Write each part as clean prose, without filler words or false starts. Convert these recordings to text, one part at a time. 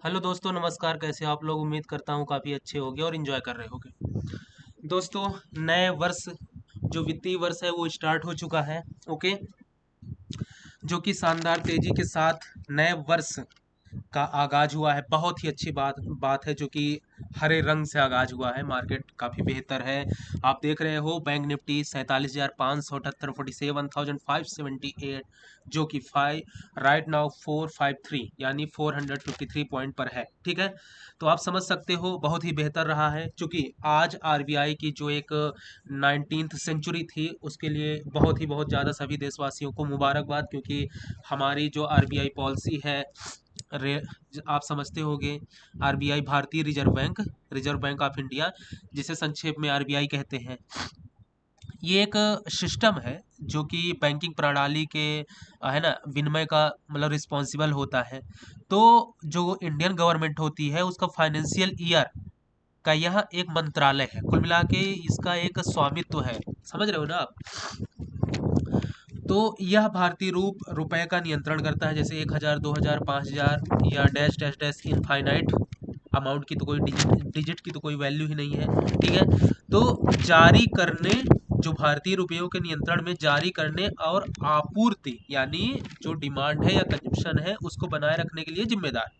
Hello दोस्तों, नमस्कार। कैसे हो आप लोग? उम्मीद करता हूँ काफ़ी अच्छे होंगे और एंजॉय कर रहे होंगे। दोस्तों, नए वर्ष जो वित्तीय वर्ष है वो स्टार्ट हो चुका है। ओके, जो कि शानदार तेजी के साथ नए वर्ष का आगाज हुआ है। बहुत ही अच्छी बात बात है, जो कि हरे रंग से आगाज हुआ है। मार्केट काफ़ी बेहतर है। आप देख रहे हो बैंक निफ्टी 47,578 47,578, जो कि फाइव राइट नाउ 453 यानी 453 पॉइंट पर है। ठीक है, तो आप समझ सकते हो बहुत ही बेहतर रहा है। क्योंकि आज आरबीआई की जो एक 19th सेंचुरी थी, उसके लिए बहुत ज़्यादा सभी देशवासियों को मुबारकबाद। क्योंकि हमारी जो आरबीआई पॉलिसी है, रे आप समझते होंगे, आरबीआई भारतीय रिजर्व बैंक ऑफ इंडिया, जिसे संक्षेप में आरबीआई कहते हैं। ये एक सिस्टम है जो कि बैंकिंग प्रणाली के है ना, विनिमय का मतलब रिस्पॉन्सिबल होता है। तो जो इंडियन गवर्नमेंट होती है, उसका फाइनेंशियल ईयर का यह एक मंत्रालय है। कुल मिला के इसका एक स्वामित्व है। समझ रहे हो ना आप? तो यह भारतीय रुपए का नियंत्रण करता है। जैसे 1,000, 2,000, 5,000 या dash dash dash infinite amount की तो कोई डिजिट की तो कोई वैल्यू ही नहीं है। ठीक है, तो जारी करने, जो भारतीय रुपयों के नियंत्रण में जारी करने और आपूर्ति यानी जो डिमांड है या कंजप्शन है, उसको बनाए रखने के लिए जिम्मेदार है।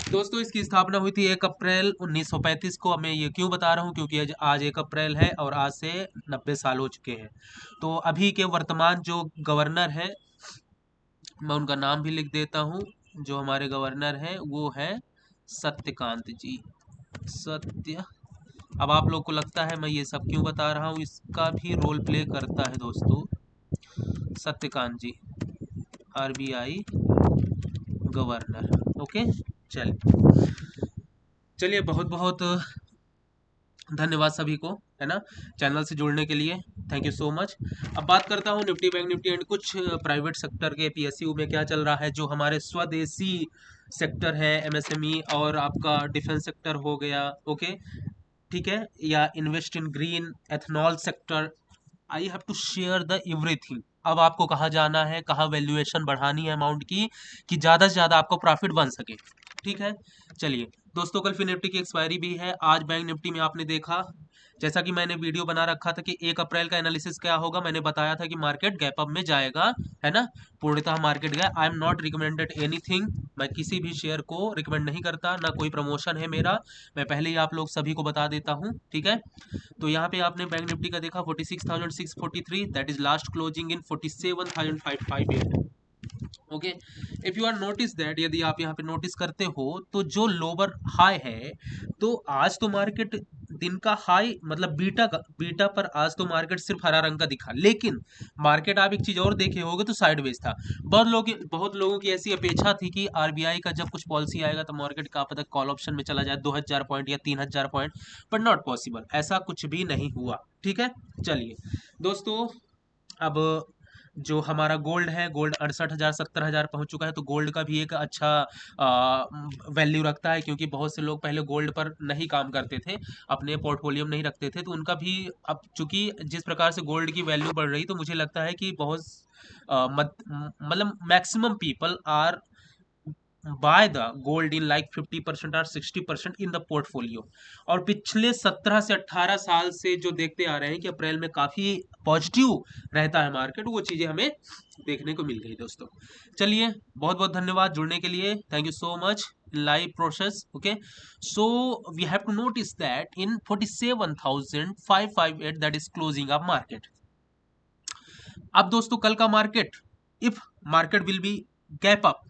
दोस्तों, इसकी स्थापना हुई थी 1 अप्रैल 1935 को। अब मैं ये क्यों बता रहा हूँ? क्योंकि आज 1 अप्रैल है और आज से 90 साल हो चुके हैं। तो अभी के वर्तमान जो गवर्नर है, मैं उनका नाम भी लिख देता हूँ। जो हमारे गवर्नर हैं वो है सत्यकांत जी। सत्य। अब आप लोग को लगता है मैं ये सब क्यों बता रहा हूँ, इसका भी रोल प्ले करता है दोस्तों। सत्यकांत जी, आरबीआई गवर्नर। ओके, चलिए चलिए, बहुत बहुत धन्यवाद सभी को, है ना, चैनल से जुड़ने के लिए। Thank you so much. अब बात करता हूँ निफ्टी, बैंक निफ्टी एंड कुछ प्राइवेट सेक्टर के पीएसयू में क्या चल रहा है। जो हमारे स्वदेशी सेक्टर है, एमएसएमई और आपका डिफेंस सेक्टर हो गया। ओके, ठीक है, या invest in green ethanol sector. I have to share the everything. अब आपको कहाँ जाना है, कहाँ वैल्यूएशन बढ़ानी है अमाउंट की, कि ज़्यादा से ज़्यादा आपको प्रॉफिट बन सके। ठीक है, चलिए दोस्तों, कल फिर निफ्टी की एक्सपायरी भी है। आज बैंक निफ्टी में आपने देखा, जैसा कि मैंने वीडियो बना रखा था कि 1 अप्रैल का एनालिसिस क्या होगा। मैंने बताया था कि मार्केट गैप अप में जाएगा, है ना। पूर्णतः मार्केट गया। I am not recommended anything. मैं किसी भी शेयर को रिकमेंड नहीं करता, ना कोई प्रमोशन है मेरा। मैं पहले ही आप लोग सभी को बता देता हूँ। ठीक है, तो यहाँ पे आपने बैंक निफ्टी का देखा 46,643, that is last closing in 47,558। Okay, if you are notice that, यदि आप यहाँ पे नोटिस करते हो, तो जो लोअर हाई है, तो आज तो मार्केट दिन का हाई मतलब बीटा पर आज तो मार्केट सिर्फ हरा रंग का दिखा। लेकिन मार्केट, आप एक चीज और देखे होगे, तो साइडवेज था। बहुत लोगों की ऐसी अपेक्षा थी कि आरबीआई का जब कुछ पॉलिसी आएगा तो मार्केट का पता कॉल ऑप्शन में चला जाए 2,000 पॉइंट या 3,000 पॉइंट, पर नॉट पॉसिबल। ऐसा कुछ भी नहीं हुआ। ठीक है, चलिए दोस्तों, अब जो हमारा गोल्ड है, गोल्ड 68,000 70,000 पहुंच चुका है। तो गोल्ड का भी एक अच्छा वैल्यू रखता है। क्योंकि बहुत से लोग पहले गोल्ड पर नहीं काम करते थे, अपने पोर्टफोलियो में नहीं रखते थे, तो उनका भी अब चूंकि जिस प्रकार से गोल्ड की वैल्यू बढ़ रही, तो मुझे लगता है कि बहुत मतलब maximum people are buy the gold in like 50% और 60% इन द पोर्टफोलियो। और पिछले 17 से 18 साल से जो देखते आ रहे हैं कि अप्रैल में काफी पॉजिटिव रहता है मार्केट, वो चीजें हमें देखने को मिल गई दोस्तों। चलिए, बहुत बहुत धन्यवाद जुड़ने के लिए। Thank you so much in live process. Okay, so we have to notice that in 47,558, that is closing of market. अब दोस्तों, कल का market, if market will be gap up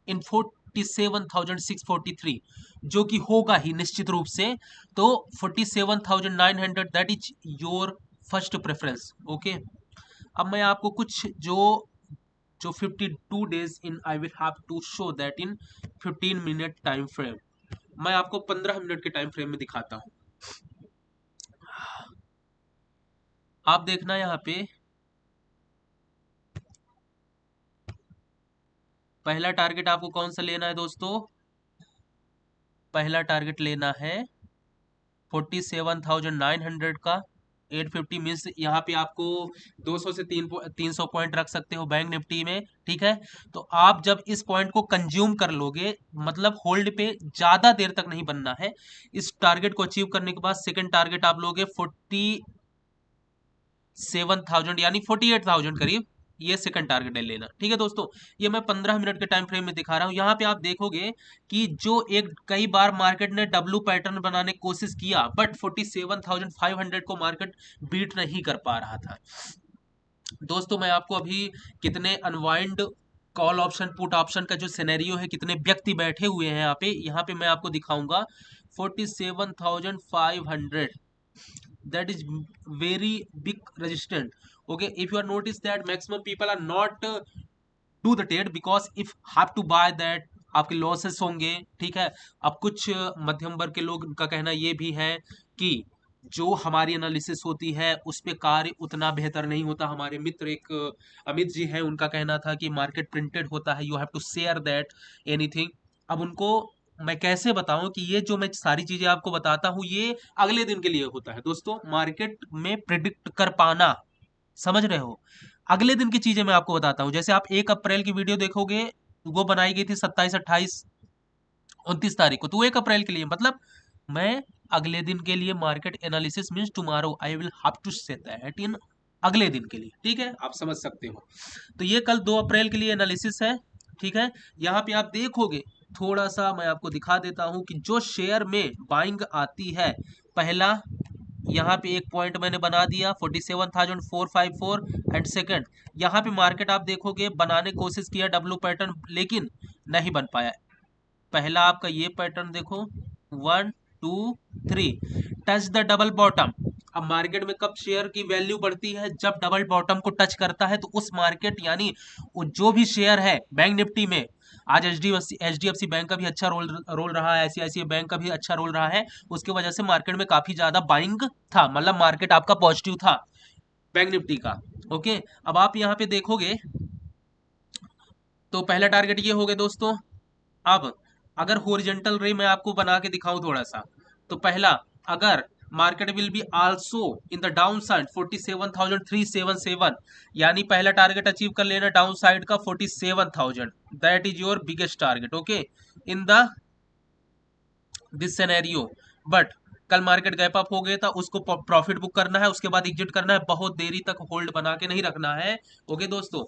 in 47,643, जो कि होगा ही निश्चित रूप से, तो 47,900, that is your first preference. Okay, अब मैं आपको कुछ जो जो 52 days in, I will have to show that in 15 minute time frame. मैं आपको 15 मिनट के टाइम फ्रेम में दिखाता हूं। आप देखना यहाँ पे, पहला टारगेट आपको कौन सा लेना है दोस्तों? पहला टारगेट लेना है 47,900 का। 850 मीन्स यहाँ पे आपको 200 से 300 पॉइंट रख सकते हो बैंक निफ्टी में, ठीक है। तो आप जब इस पॉइंट को कंज्यूम कर लोगे, मतलब होल्ड पे ज्यादा देर तक नहीं बनना है। इस टारगेट को अचीव करने के बाद सेकंड टारगेट आप लोगे 47,000 यानी 48,000 करीब, ये सेकंड टारगेट है लेना, ठीक है दोस्तों। ये मैं 15 मिनट के टाइम फ्रेम में दिखा रहा हूं। यहाँ पे आप देखोगे कि जो एक कई बार मार्केट ने डब्लू पैटर्न बनाने की कोशिश किया, बट 47,500 को मार्केट बीट नहीं कर पा रहा था। दोस्तों मैं आपको अभी कितने unwind call option put option का जो सिनेरियो है, कितने व्यक्ति बैठे हुए हैं यहाँ पे मैं आपको दिखाऊंगा। 47,500, that is very big resistant. Okay, if you are notice that maximum people are not do the trade because if have to buy that आपके लॉसेस होंगे, ठीक है। अब कुछ मध्यम वर्ग के लोग का कहना ये भी है कि जो हमारी एनालिसिस होती है उस पे कार्य उतना बेहतर नहीं होता। हमारे मित्र एक अमित जी हैं, उनका कहना था कि मार्केट प्रिंटेड होता है, you have to share that anything. अब उनको मैं कैसे बताऊं कि ये जो मैं सारी चीजें आपको बताता हूं ये अगले दिन के लिए होता है। दोस्तों मार्केट में प्रिडिक्ट कर पाना, समझ रहे हो, अगले दिन की चीजें मैं आपको बताता हूं। जैसे आप 1 अप्रैल की वीडियो देखोगे, वो बनाई गई थी 27, 28, 29 तारीख को, तो 1 अप्रैल के लिए, मतलब मैं अगले दिन के लिए market analysis means tomorrow I will have to say that in अगले दिन के लिए, ठीक है, आप समझ सकते हो। तो ये कल 2 अप्रैल के लिए एनालिसिस है, ठीक है। यहाँ पे आप देखोगे, थोड़ा सा मैं आपको दिखा देता हूं कि जो शेयर में बाइंग आती है, पहला यहाँ पे एक पॉइंट मैंने बना दिया 47,454 एंड सेकंड यहाँ पे मार्केट आप देखोगे बनाने की कोशिश किया डब्लू पैटर्न, लेकिन नहीं बन पाया। पहला आपका ये पैटर्न देखो, 1 2 3, टच द डबल बॉटम। अब मार्केट में कब शेयर की वैल्यू बढ़ती है, जब डबल बॉटम को टच करता है, तो उस मार्केट यानी जो भी शेयर है बैंक निफ्टी में, आज H D F C bank का भी अच्छा रोल रहा है, ICICI बैंक का भी अच्छा रोल रहा है, उसकी वजह से मार्केट में काफी ज्यादा बाइंग था, मतलब मार्केट आपका पॉजिटिव था बैंक निफ्टी का। ओके, अब आप यहाँ पे देखोगे तो पहला टारगेट ये हो गया दोस्तों। अब अगर हॉरिजॉन्टल रे मैं आपको बना के दिखाऊं थोड़ा सा, तो पहला, अगर market will be also in the down side 47,377, यानी पहला टारगेट अचीव कर लेना डाउन साइड का 47,000, that is your biggest target. Okay, in the this scenario, but कल मार्केट गैप अप हो गया था, उसको प्रॉफिट बुक करना है, उसके बाद एग्जिट करना है, बहुत देरी तक होल्ड बना के नहीं रखना है। ओके दोस्तों,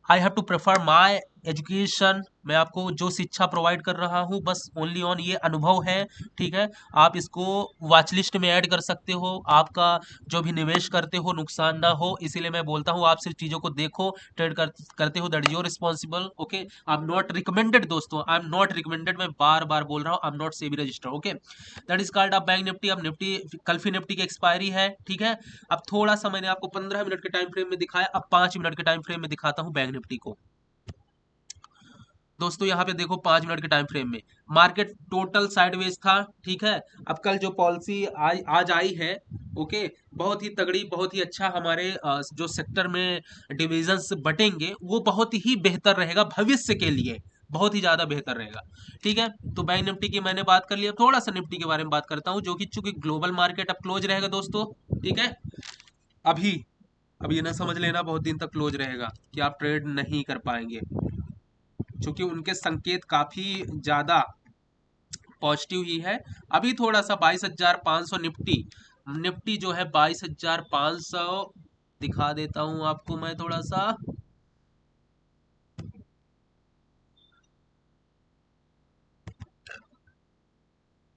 I have to prefer my education, मैं आपको जो शिक्षा प्रोवाइड कर रहा हूँ बस ओनली ऑन ये अनुभव है, ठीक है। आप इसको वॉच लिस्ट में ऐड कर सकते हो, आपका जो भी निवेश करते हो नुकसान ना हो, इसीलिए मैं बोलता हूँ आप सिर्फ चीज़ों को देखो, करते हो, that is your responsible. Okay, I am not recommended दोस्तों, आई एम नॉट रिकमेंडेड, मैं बार बार बोल रहा हूँ, I am not SEBI register. Okay, that is called off bank Nifty. अब निफ्टी कल फिर निफ्टी की एक्सपायरी है, ठीक है। अब थोड़ा सा मैंने आपको 15 मिनट के टाइम फ्रेम में दिखाया, अब 5 मिनट के टाइम फ्रेम में दिखाता हूँ बैंक निफ्टी को। दोस्तों यहाँ पे देखो 5 मिनट के टाइम फ्रेम में मार्केट टोटल साइडवेज था, ठीक है। अब कल जो पॉलिसी आज आई है, ओके, बहुत ही तगड़ी, बहुत ही अच्छा, हमारे जो सेक्टर में डिविजन्स बटेंगे वो बहुत ही बेहतर रहेगा भविष्य के लिए, बहुत ही ज्यादा बेहतर रहेगा, ठीक है। तो बैंक निफ्टी की मैंने बात कर लिया, थोड़ा सा निफ्टी के बारे में बात करता हूँ, जो कि चूंकि ग्लोबल मार्केट अब क्लोज रहेगा दोस्तों, ठीक है। अभी अब ये ना समझ लेना बहुत दिन तक क्लोज रहेगा कि आप ट्रेड नहीं कर पाएंगे, क्योंकि उनके संकेत काफी ज्यादा पॉजिटिव ही है। अभी थोड़ा सा 22,500 निफ्टी, निफ्टी जो है 22,500 दिखा देता हूं आपको मैं थोड़ा सा।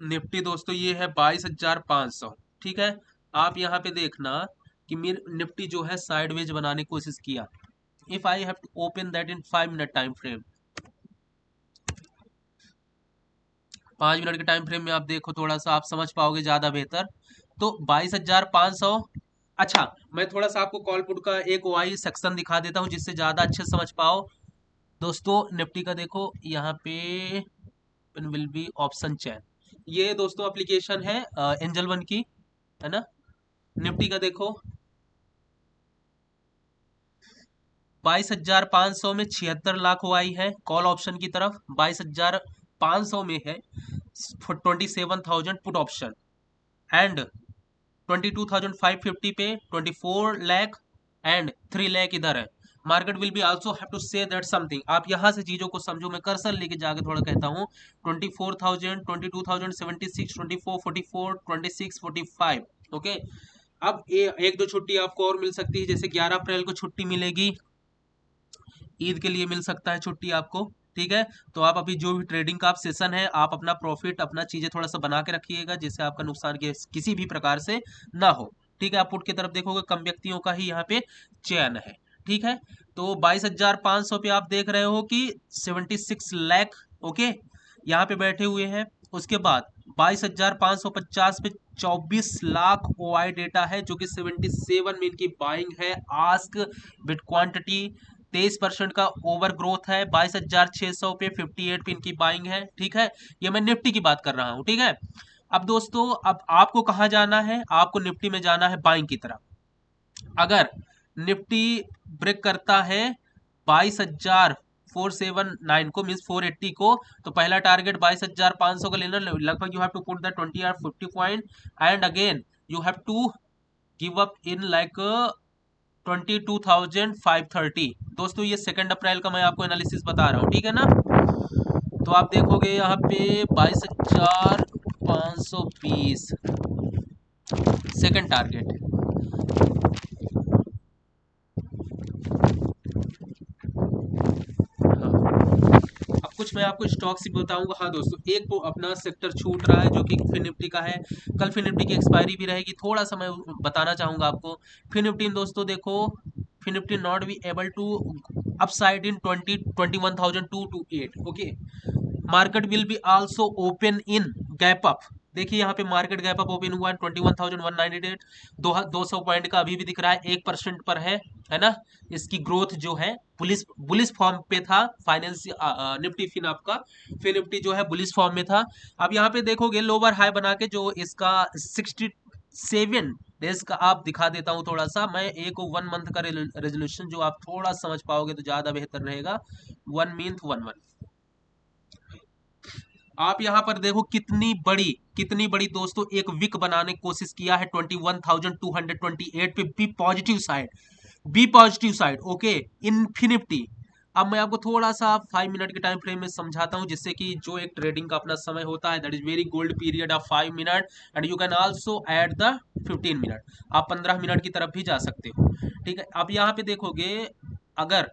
निफ्टी दोस्तों ये है 22,500, ठीक है। आप यहाँ पे देखना कि मेरे निफ्टी जो है साइडवेज बनाने की कोशिश किया। If I have to open that in 5 minute time frame, 5 minute के टाइम फ्रेम में आप देखो, थोड़ा सा आप समझ पाओगे ज्यादा बेहतर। तो 22,500, अच्छा मैं थोड़ा सा आपको कॉल पुट का एक वाई सेक्शन दिखा देता हूँ जिससे ज्यादा अच्छे से समझ पाओ। दोस्तों निफ्टी का देखो यहाँ पे विल बी ऑप्शन चैन, ये दोस्तों एप्लीकेशन है एंजल वन की, है ना। निफ्टी का देखो 22,500 में 76 लाख हुआ ही है कॉल ऑप्शन की तरफ, 22,500 में है 27,000 पुट ऑप्शन, एंड 22,550 पे, 24 लाख एंड 3 लाख इधर है। Market will be also have to say that something. आप यहाँ से चीजों को समझो, मैं कर्सर लेके जाके थोड़ा कहता हूँ। 24,000, 22,000, 76, 24, 44, 26, 45। ओके, अब एक दो छुट्टी आपको और मिल सकती है, जैसे 11 अप्रैल को छुट्टी मिलेगी, ईद के लिए मिल सकता है छुट्टी आपको। ठीक है, तो आप अभी जो भी ट्रेडिंग का आप सेशन है, आप अपना प्रॉफिट अपना चीजें थोड़ा सा बना के रखिएगा, जिससे आपका नुकसान किसी भी प्रकार से ना हो। ठीक है, आप पुट की तरफ देखोगे कम व्यक्तियों का ही यहाँ पे चयन है। ठीक है, तो 22,500 पे आप देख रहे हो कि 76 लाख ओके यहाँ पे बैठे हुए हैं। उसके बाद 22,550 पे 24 लाख ओआई डेटा है, जो कि 77 में इनकी बाइंग है। आस्क बिट क्वांटिटी 23% का ओवर ग्रोथ है। 22,600 पे 58 पे इनकी बाइंग है। ठीक है, ये मैं निफ्टी की बात कर रहा हूं। ठीक है, अब दोस्तों, अब आपको कहां जाना है? आपको निफ्टी में जाना है बाइंग की तरफ। अगर निफ्टी ब्रेक करता है 22,479 को, मीन 480 को, तो पहला टारगेट 22,500 का लेना। लगभग you have to put the 20 और 50 point and again you have to give up in like 22,530। दोस्तों, ये 2 अप्रैल का मैं आपको एनालिसिस बता रहा हूँ। ठीक है ना, तो आप देखोगे यहाँ पे 22,520 सेकंड टारगेट। अब कुछ मैं आपको स्टॉक्स ही बताऊंगा। हाँ दोस्तों, एक वो अपना सेक्टर छूट रहा है, जो कि फिन निफ्टी का है। कल फिन निफ्टी की एक्सपायरी भी रहेगी, थोड़ा सा मैं बताना चाहूंगा आपको। फिन निफ्टी दोस्तों देखो, Fin Nifty not be able to upside in 21,228। Okay, market will be also open in gap up. देखिए यहाँ पे मार्केट गैप अप ओपन हुआ है 21,198। 200 पॉइंट का अभी भी दिख रहा है, 1% पर है ना। इसकी ग्रोथ जो है बुलिश बुलिश फॉर्म पे था। फाइनेंस निफ्टी फिन आपका फिन निफ्टी जो है बुलिश फॉर्म में था। अब यहाँ पे देखोगे लोअर हाई बना के जो इसका 67 डेज का आप दिखा देता हूँ थोड़ा सा मैं। एक 1 मंथ का रेजोल्यूशन जो आप थोड़ा समझ पाओगे तो ज्यादा बेहतर रहेगा। 1 मंथ 1 मंथ आप यहाँ पर देखो कितनी बड़ी दोस्तों एक विक बनाने की कोशिश किया है 21,228 पे। Be positive side, be positive side. Okay, infinity. अब मैं आपको थोड़ा सा 5 मिनट के टाइम फ्रेम में समझाता हूं, जिससे कि जो एक ट्रेडिंग का अपना समय होता है, that is very gold period of 5 minute and you can also add the 15 minute. आप 15 मिनट की तरफ भी जा सकते हो। ठीक है, अब यहाँ पे देखोगे अगर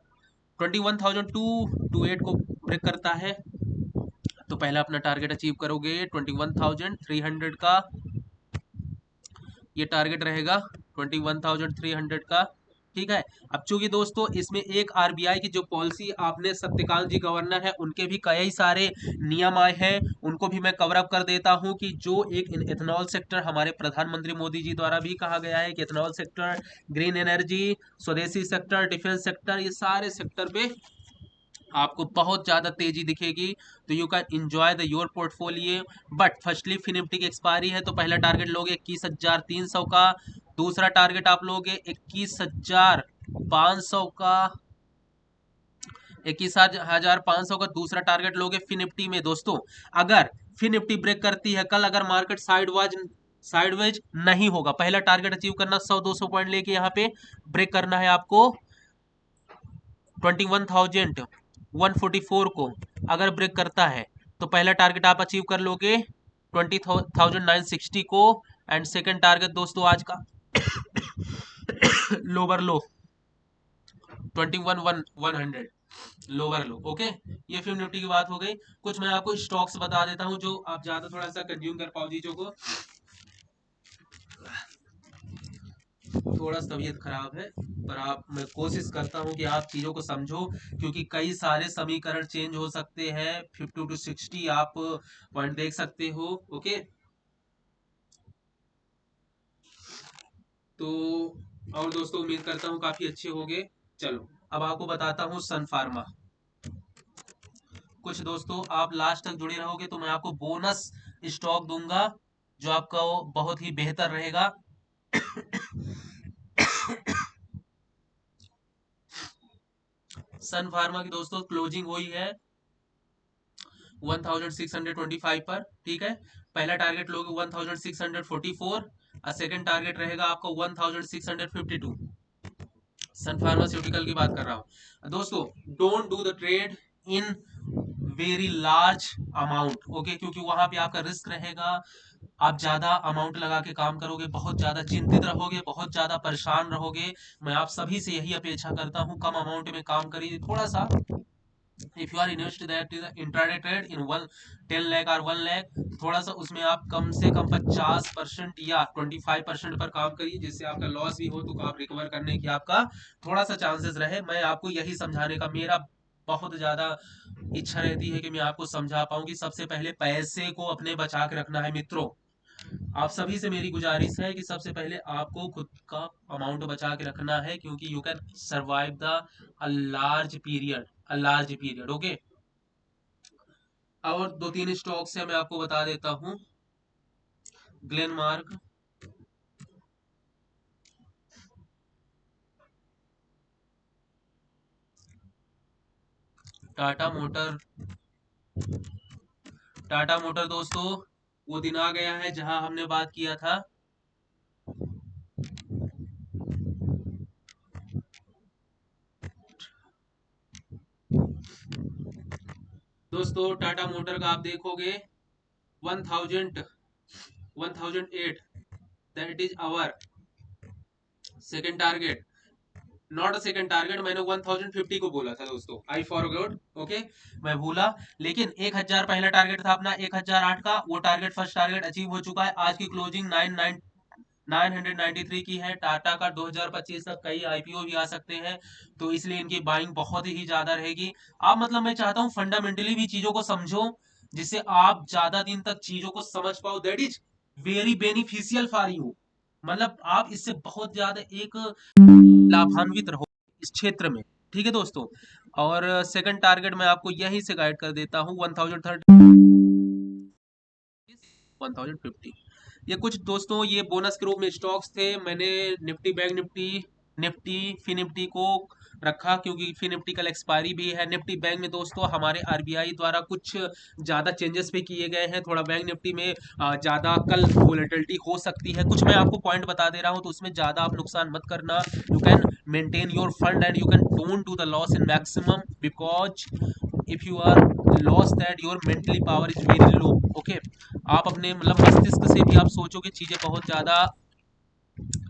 21,228 को ब्रेक करता है, तो पहला अपना टारगेट अचीव करोगे 21,300 का। ये टारगेट रहेगा 21,300 का। ठीक है, अब चूंकि दोस्तों इसमें एक आरबीआई की जो पॉलिसी, आपने सत्यकांत जी गवर्नर है, उनके भी कई सारे नियम आए हैं, उनको भी मैं कवर अप कर देता हूं कि जो एक एथेनॉल सेक्टर हमारे प्रधानमंत्री मोदी जी द्वारा भी कहा गया है कि एथेनॉल सेक्टर, ग्रीन एनर्जी, स्वदेशी सेक्टर, डिफेंस सेक्टर, ये सारे सेक्टर पे आपको बहुत ज्यादा तेजी दिखेगी। तो you can enjoy the your portfolio. But firstly Fin Nifty की एक्सपायरी है, तो पहला टारगेट लोगे 21,300 का। दूसरा टारगेट आप लोगे 21,500 का। 21,500 का दूसरा टारगेट लोगे फिन निफ्टी में। दोस्तों, अगर फिन निफ्टी ब्रेक करती है कल, अगर मार्केट साइडवेज नहीं होगा, पहला टारगेट अचीव करना 100-200 पॉइंट लेके यहाँ पे ब्रेक करना है आपको 21,144 को। अगर ब्रेक करता है तो पहला टारगेट आप अचीव कर लोगे 20,960 को। एंड सेकंड टारगेट दोस्तों आज का लोअर लो 21,100 लोअर लो। ओके, ये फिल्म निफ्टी की बात हो गई। कुछ मैं आपको स्टॉक्स बता देता हूं जो आप ज्यादा थोड़ा सा कंज्यूम कर पाओ चीजों को। थोड़ा तबीयत खराब है, पर आप मैं कोशिश करता हूं कि आप चीजों को समझो, क्योंकि कई सारे समीकरण चेंज हो सकते हैं। 50 to 60 आप पॉइंट देख सकते हो। ओके, तो और दोस्तों उम्मीद करता हूं काफी अच्छे होंगे। चलो, अब आपको बताता हूं सन फार्मा। कुछ दोस्तों आप लास्ट तक जुड़े रहोगे तो मैं आपको बोनस स्टॉक दूंगा, जो आपका बहुत ही बेहतर रहेगा। सन फार्मा की दोस्तों क्लोजिंग हुई है 1625 पर। ठीक है, पहला टारगेट लोगे 1644, सेकंड टारगेट रहेगा आपका 1652। सन फार्मास्यूटिकल की बात कर रहा हूँ दोस्तों। Don't do the trade in very large amount, okay, क्योंकि वहां पे आपका रिस्क रहेगा। आप ज्यादा अमाउंट लगा के काम करोगे, बहुत ज्यादा चिंतित रहोगे, बहुत ज्यादा परेशान रहोगे। मैं आप सभी से यही अपेक्षा करता हूँ, कम अमाउंट में काम करिए थोड़ा सा। If you are invest that is intraday trade in 10 lakh और 1 लाख, थोड़ा सा उसमें आप कम से कम 50% या 25% पर काम करिए, जिससे आपका लॉस भी हो तो आप रिकवर करने की आपका थोड़ा सा चांसेस रहे। मैं आपको यही समझाने का मेरा बहुत ज्यादा इच्छा रहती है कि मैं आपको समझा पाऊं कि सबसे पहले पैसे को अपने बचा के रखना है मित्रों। आप सभी से मेरी गुजारिश है कि सबसे पहले आपको खुद का अमाउंट बचा के रखना है, क्योंकि you can survive the a large period, okay. और दो तीन स्टॉक्स है मैं आपको बता देता हूँ। Glenmark, Tata motor. Tata motor दोस्तों, वो दिन आ गया है जहां हमने बात किया था। दोस्तों टाटा मोटर का आप देखोगे 1008, that is our second target. Not a second target, मैंने 1050 को बोला था दोस्तों, आई फॉरगॉट, ओके, मैं भूला। लेकिन 1000 पहला टारगेट था अपना 1008 का, वो टारगेट फर्स्ट टारगेट अचीव हो चुका है। आज की क्लोजिंग 993 की है। टाटा का 2025 तक कई आईपीओ भी आ सकते हैं, तो इसलिए इनकी बाइंग बहुत ही ज्यादा रहेगी। आप मतलब मैं चाहता हूं फंडामेंटली भी चीजों को समझो, जिससे आप ज्यादा दिन तक चीजों को समझ पाओ। That is very beneficial for you. मतलब आप इससे बहुत ज्यादा एक लाभान्वित रहो इस क्षेत्र में, ठीक है दोस्तों। और सेकंड टारगेट मैं आपको यहीं से गाइड कर देता हूँ 1050। ये कुछ दोस्तों ये बोनस के रूप में स्टॉक्स थे। मैंने निफ्टी बैंक निफ्टी निफ्टी फी निफ्टी को रखा, क्योंकि फी निफ्टी कल एक्सपायरी भी है। निफ्टी बैंक में दोस्तों हमारे आरबीआई द्वारा कुछ ज्यादा चेंजेस भी किए गए हैं, थोड़ा बैंक निफ्टी में ज्यादा कल वोलेटिलिटी हो सकती है। कुछ मैं आपको पॉइंट बता दे रहा हूं, तो उसमें ज्यादा आप नुकसान मत करना। You can maintain your fund and you can don't do the loss in maximum, because if you are loss that your mentally power is very low, okay. आप अपने मतलब मस्तिष्क से भी आप सोचोगे चीजें बहुत ज्यादा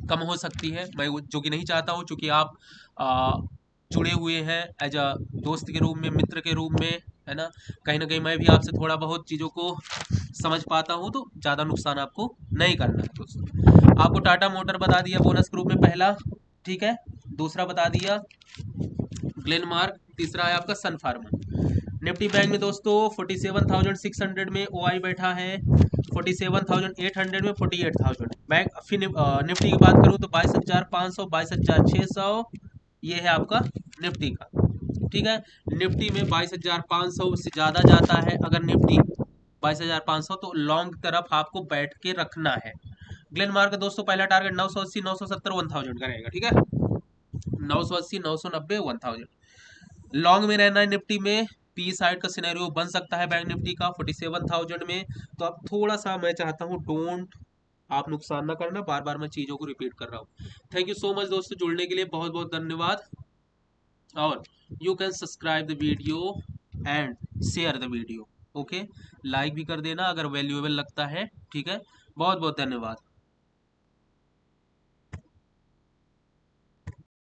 कम हो सकती है, मैं जो कि नहीं चाहता हूँ, क्योंकि आप आ, जुड़े हुए हैं एज अ दोस्त के रूप में, मित्र के रूप में, है ना कहीं मैं भी आपसे थोड़ा बहुत चीज़ों को समझ पाता हूँ, तो ज़्यादा नुकसान आपको नहीं करना है दोस्तों। आपको टाटा मोटर बता दिया बोनस के रूप में पहला, ठीक है। दूसरा बता दिया ग्लेनमार्क, तीसरा है आपका सन फार्मा। निफ्टी बैंक में दोस्तों 47,600 में ओआई बैठा है, 47,800 में 48,000। बैंक फिर निफ्टी की बात करूं तो 22,500, 22,600, ये है आपका निफ्टी का, ठीक है। निफ्टी में 22,500 से ज्यादा जाता है अगर निफ्टी 22,500, तो लॉन्ग तरफ आपको बैठ के रखना है। ग्लेन मार्क दोस्तों पहला टारगेट 980, 970, 1000 का रहेगा, ठीक है। 980, 990, 1000 लॉन्ग में रहना है निफ्टी में। पी साइड का सिनेरियो बन सकता है बैंक निफ्टी का 47,000 में, तो अब थोड़ा सा मैं चाहता हूँ डोंट आप नुकसान ना करना। बार बार मैं चीजों को रिपीट कर रहा हूँ। थैंक यू सो मच दोस्तों, जुड़ने के लिए बहुत बहुत धन्यवाद। और you can subscribe the video and share the video, okay. Like भी कर देना अगर वैल्यूएबल लगता है, ठीक है। बहुत बहुत धन्यवाद।